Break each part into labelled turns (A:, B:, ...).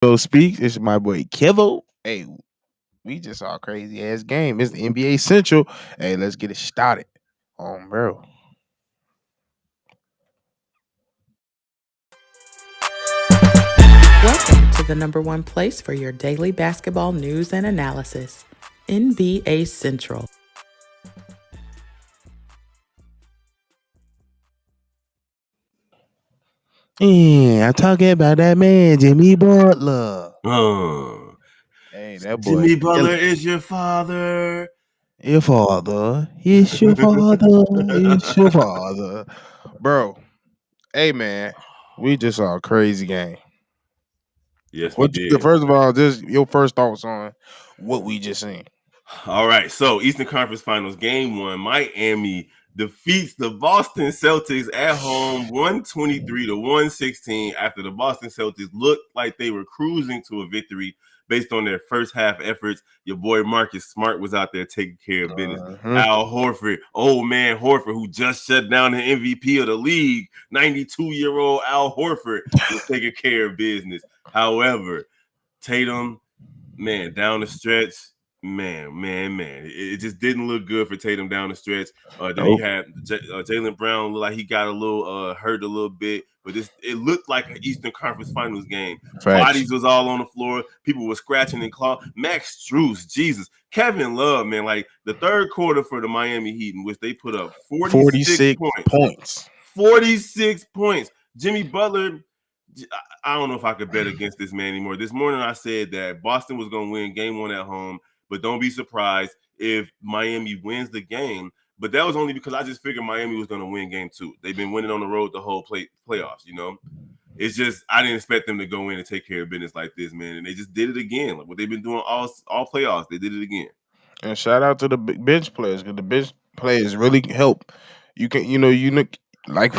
A: So speaks. It's my boy Kevo. Hey, we just saw a crazy ass game. It's the NBA Central. Hey, let's get it started. Bro.
B: Welcome to the number one place for your daily basketball news and analysis, NBA Central.
A: Yeah, I'm talking about that man, Jimmy Butler.
C: Oh,
A: Hey, that boy
C: Jimmy Butler
A: killing.
C: is your father.
A: Your father. It's your father. It's your father. Bro. Hey man. We just saw a crazy game.
C: Yes, we did.
A: First of all, just your first thoughts on what we just seen.
C: All right, so Eastern Conference Finals, Game 1, Miami defeats the Boston Celtics at home 123 to 116 after the Boston Celtics looked like they were cruising to a victory based on their first half efforts. Your boy Marcus Smart was out there taking care of business. Al Horford, old man Horford, who just shut down the MVP of the league, 92-year-old Al Horford was taking care of business. However, Tatum, man, down the stretch, man. It just didn't look good for Tatum down the stretch. Then he had Jaylen Brown look like he got a little hurt a little bit, but it looked like an Eastern Conference Finals game.
A: Facts.
C: Bodies was all on the floor. People were scratching and clawing. Max Strus, Jesus. Kevin Love, man, like the third quarter for the Miami Heat, in which they put up 46 points. 46 points. Jimmy Butler, I don't know if I could bet against this man anymore. This morning I said that Boston was going to win Game 1 at home, but don't be surprised if Miami wins the game. But that was only because I just figured Miami was going to win Game 2. They've been winning on the road the whole playoffs, you know. It's just I didn't expect them to go in and take care of business like this, man. And they just did it again. Like what they've been doing all playoffs, they did it again.
A: And shout out to the bench players because the bench players really help. You can, like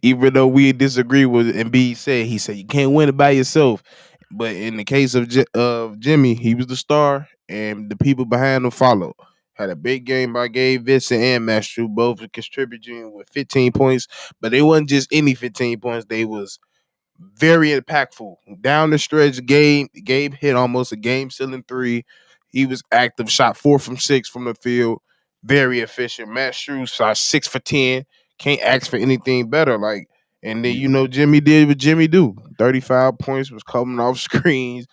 A: even though we disagree with Embiid said, he said you can't win it by yourself. But in the case of Jimmy, he was the star, and the people behind him followed. Had a big game by Gabe Vincent and Master, both contributing with 15 points. But they wasn't just any 15 points; they was very impactful. Down the stretch, Gabe hit almost a game sealing three. He was active, shot 4 from 6 from the field, very efficient. Matt Strus shot 6 for 10. Can't ask for anything better. And then Jimmy did what Jimmy do. 35 points was coming off screens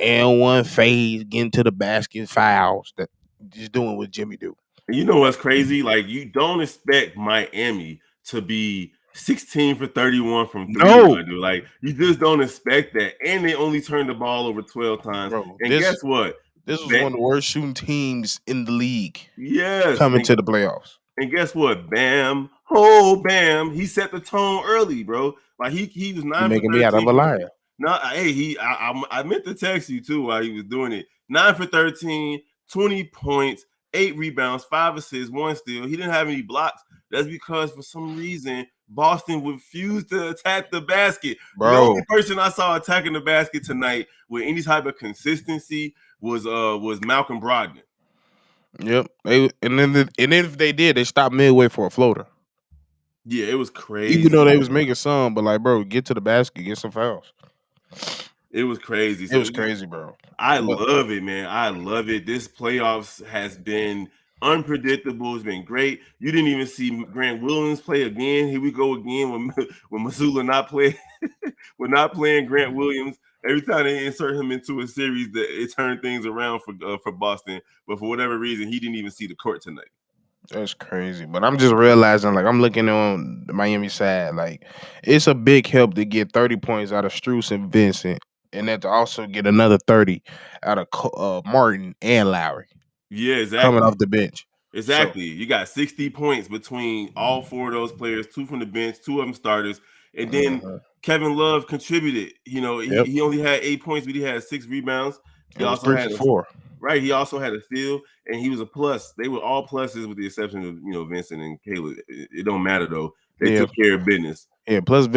A: and one phase, getting to the basket, fouls. That just doing what Jimmy do.
C: You know what's crazy? Like you don't expect Miami to be 16 for 31 from three,
A: No,
C: dude. Like you just don't expect that. And they only turned the ball over 12 times.
A: bro.
C: And guess what?
A: This was one of the worst shooting teams in the league
C: Yes.
A: coming to the playoffs.
C: And guess what? Bam, oh bam, he set the tone early, bro. Like he was 9 for
A: Making
C: 13.
A: me out of a liar.
C: No, hey, I meant to text you too while he was doing it. 9 for 13, 20 points, 8 rebounds, 5 assists, 1 steal. He didn't have any blocks. That's because for some reason Boston refused to attack the basket.
A: Bro.
C: The only person I saw attacking the basket tonight with any type of consistency was Malcolm Brogdon.
A: Yep. And then if they did, they stopped midway for a floater.
C: Yeah, it was crazy.
A: Even though they was making some, but like, bro, get to the basket, get some fouls.
C: It was crazy.
A: It was crazy, bro.
C: I love it, man. I love it. This playoffs has been unpredictable. It's been great. You didn't even see Grant Williams play again. Here we go again when Missoula not playing. We're not playing Grant Williams. Every time they insert him into a series, it turned things around for Boston. But for whatever reason, he didn't even see the court tonight.
A: That's crazy. But I'm just realizing, like, I'm looking on the Miami side, like, it's a big help to get 30 points out of Strus and Vincent, and then to also get another 30 out of Martin and Lowry.
C: Yeah, exactly.
A: Coming off the bench.
C: Exactly. So, you got 60 points between all 4 of those players, 2 from the bench, 2 of them starters. And then Kevin Love contributed. You know, he only had 8 points, but he had 6 rebounds. He also had
A: 4.
C: Right. He also had a steal, and he was a plus. They were all pluses with the exception of Vincent and Caleb. It don't matter, though. They took care of business.
A: Yeah, plus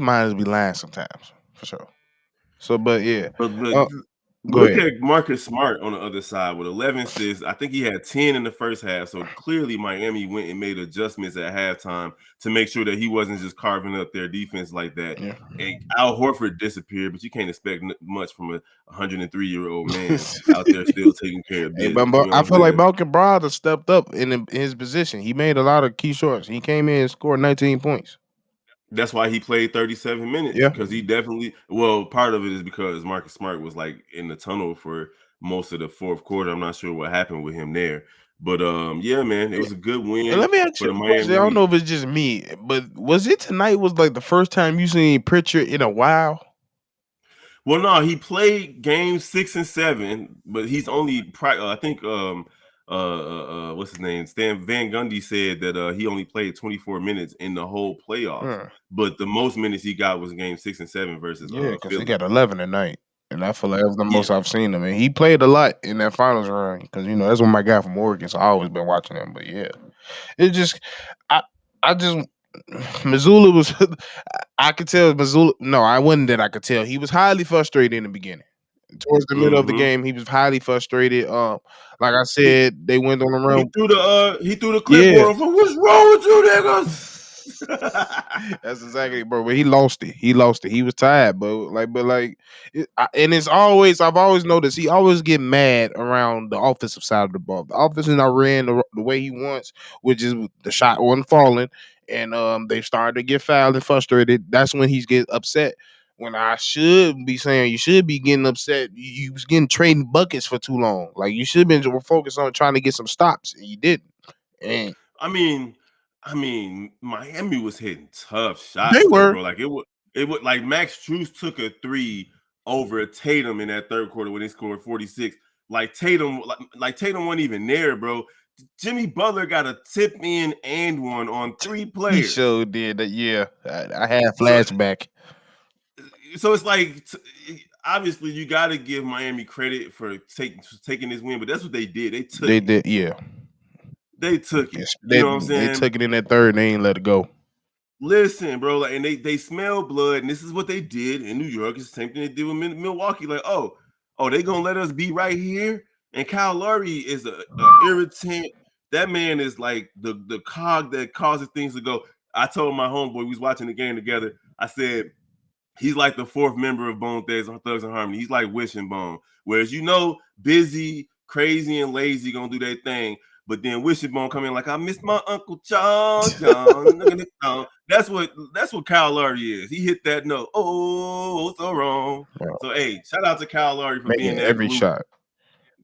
A: minus be lying sometimes, for sure. So, but yeah.
C: But
A: Go
C: Look
A: ahead.
C: at Marcus Smart on the other side with 11 assists. I think he had 10 in the first half. So clearly, Miami went and made adjustments at halftime to make sure that he wasn't just carving up their defense like that.
A: Yeah.
C: And Al Horford disappeared, but you can't expect much from a 103-year-old man out there still taking care of
A: Hey, but
C: business. You know
A: I
C: what I'm
A: feel like
C: saying?
A: Malcolm Brogdon stepped up in his position. He made a lot of key shots. He came in and scored 19 points.
C: That's why he played 37 minutes
A: Yeah.
C: because he definitely. Well, part of it is because Marcus Smart was like in the tunnel for most of the fourth quarter. I'm not sure what happened with him there, but yeah, man, it was a good
A: And
C: win
A: let me ask
C: for
A: you
C: the
A: a question. I
C: Miami
A: don't know
C: Heat.
A: if it's just me, but was it tonight was like the first time you seen Pritchard in a while?
C: Well, no, he played games 6 and 7, but he's only. I think what's his name? Stan Van Gundy said that he only played 24 minutes in the whole playoffs,
A: Hmm.
C: but the most minutes he got was game 6 and 7 versus
A: Yeah, because he
C: Philly.
A: got 11 tonight. And I feel like that was the
C: Yeah,
A: most I've seen him. And he played a lot in that finals run because, that's what my guy from Oregon. So I always been watching him. But yeah, it just, I, I just, Missoula was, I could tell Missoula, no, I wasn't that I could tell. He was highly frustrated in the beginning. Towards the middle of the
C: mm-hmm.
A: game, he was highly frustrated. Like I
C: He
A: said, they went on the
C: he
A: run.
C: threw the
A: Yeah.
C: clipboard and said, "What's wrong with you niggas?"
A: That's exactly, bro. But he lost it. He lost it. He was tired, but and it's always I've always noticed he always get mad around the offensive side of the ball. The offense is not ran the way he wants, which is the shot wasn't falling, and they started to get fouled and frustrated. That's when he's getting upset. When I should be saying you should be getting upset. You was getting trading buckets for too long. Like you should have been focused on trying to get some stops, and you didn't. And
C: I mean, Miami was hitting tough
A: they
C: shots though,
A: were.
C: bro. Like it would like Max Strus took a three over Tatum in that third quarter when they scored 46. Like like Tatum wasn't even there, bro. Jimmy Butler got a tip in and one on three
A: He
C: players.
A: sure did that. Yeah, I had
C: So
A: flashback.
C: it's like obviously you got to give Miami credit for taking this win, but that's what they did. They took
A: They
C: it.
A: did, yeah.
C: They took it.
A: Yes,
C: You know what I'm
A: they
C: saying?
A: took it in that third. And they ain't let it go.
C: Listen, bro, like, and they smell blood, and this is what they did in New York. It's the same thing they did with Milwaukee. Like, oh, they gonna let us be right here. And Kyle Lowry is a irritant. That man is like the cog that causes things to go. I told my homeboy we was watching the game together. I said he's like the fourth member of Bone Thugs and Harmony. He's like Wishing Bone. Whereas busy, crazy, and lazy gonna do their thing. But then Wishing Bone come in like I miss my Uncle John. That's what Kyle Lowry is. He hit that note. Oh, so wrong.
A: Bro,
C: So hey, shout out to Kyle Lowry for being
A: making
C: that
A: every
C: glue.
A: shot.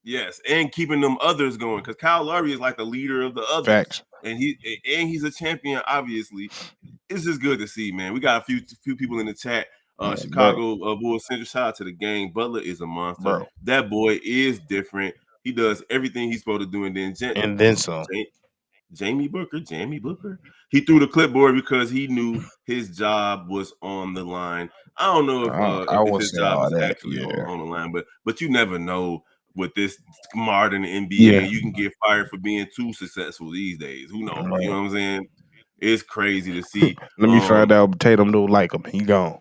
C: Yes, and keeping them others going because Kyle Lowry is like the leader of the others,
A: Facts.
C: and he's a champion. Obviously, it's just good to see, man. We got a few people in the chat.
A: Bro,
C: Chicago Bulls Central, shout out to the game. Butler is a monster.
A: bro.
C: That boy is different. He does everything he's supposed to do, and then
A: And then some.
C: Jamie Booker, he threw the clipboard because he knew his job was on the line. I don't know
A: I
C: if
A: would
C: his
A: say
C: job
A: all
C: is
A: that.
C: actually
A: Yeah.
C: on the line, but you never know with this modern NBA.
A: Yeah.
C: You can get fired for being too successful these days. Who knows? You
A: Man.
C: know what I'm saying? It's crazy to see.
A: Let me find out Tatum don't like him. He gone.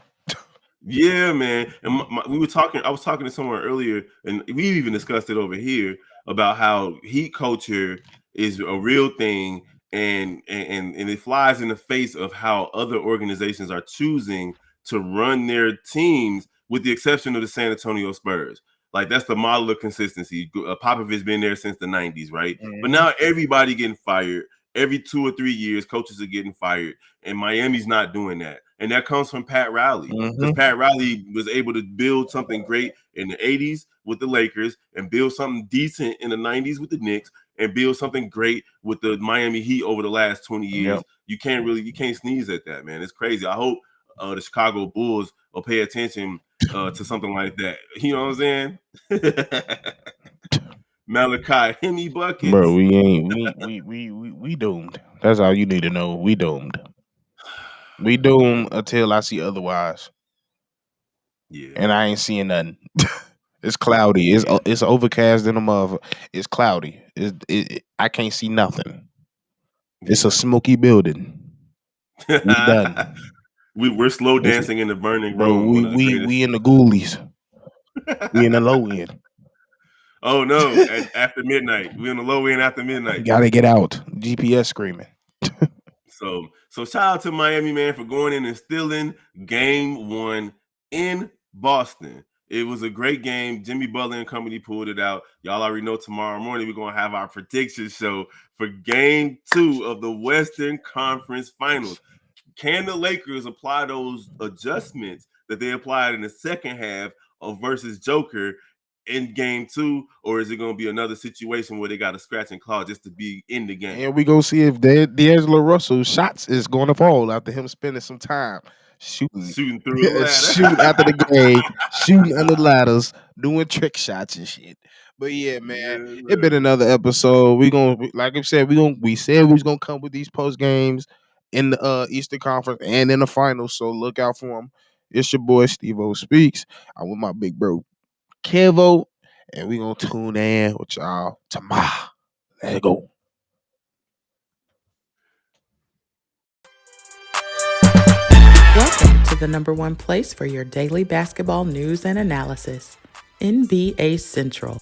C: Yeah, man. And we were talking. I was talking to someone earlier, and we even discussed it over here about how heat culture is a real thing, and it flies in the face of how other organizations are choosing to run their teams, with the exception of the San Antonio Spurs. Like that's the model of consistency. Popovich been there since the '90s, right? But
A: Mhm.
C: now everybody getting fired. Every 2 or 3 years, coaches are getting fired, and Miami's not doing that. And that comes from Pat Riley because
A: Mhm.
C: Pat Riley was able to build something great in the 80s with the Lakers and build something decent in the 90s with the Knicks and build something great with the Miami Heat over the last 20
A: Yep.
C: years. You can't sneeze at that, man. It's crazy. I hope the Chicago Bulls will pay attention to something like that. You know what I'm saying? Malachi, Hemi
A: Bro,
C: buckets.
A: we ain't we doomed. That's all you need to know. We doomed. We doomed until I see otherwise.
C: Yeah,
A: And I ain't seeing nothing. It's cloudy.
C: yeah,
A: It's overcast in a mother. It's cloudy. I can't see nothing. It's a
C: yeah.
A: smoky building. We done.
C: We're slow
A: It's,
C: dancing in the burning
A: bro,
C: room. One of the
A: we
C: greatest.
A: in the ghoulies. We in the low end.
C: Oh no! After midnight, we on the low end after midnight.
A: Gotta get out. GPS screaming.
C: So shout out to Miami, man, for going in and stealing game one in Boston. It was a great game. Jimmy Butler and company pulled it out. Y'all already know tomorrow morning we're gonna have our prediction show for game two of the Western Conference Finals. Can the Lakers apply those adjustments that they applied in the second half of versus Joker in game two, or is it going to be another situation where they got to scratch and claw just to be in the game?
A: And we go see if D'Angelo Russell's shots is going to fall after him spending some time shooting,
C: Shooting through a ladder.
A: shooting after the game, shooting under ladders, doing trick shots and shit. But yeah, man,
C: Yeah,
A: it been
C: man.
A: another episode. Like I said, we said we was gonna come with these post games in the Eastern Conference and in the finals. So look out for them. It's your boy Steve O Speaks. I'm with my big bro Kevo, and we gonna tune in with y'all tomorrow. Let's go.
B: Welcome to the number one place for your daily basketball news and analysis, NBA Central.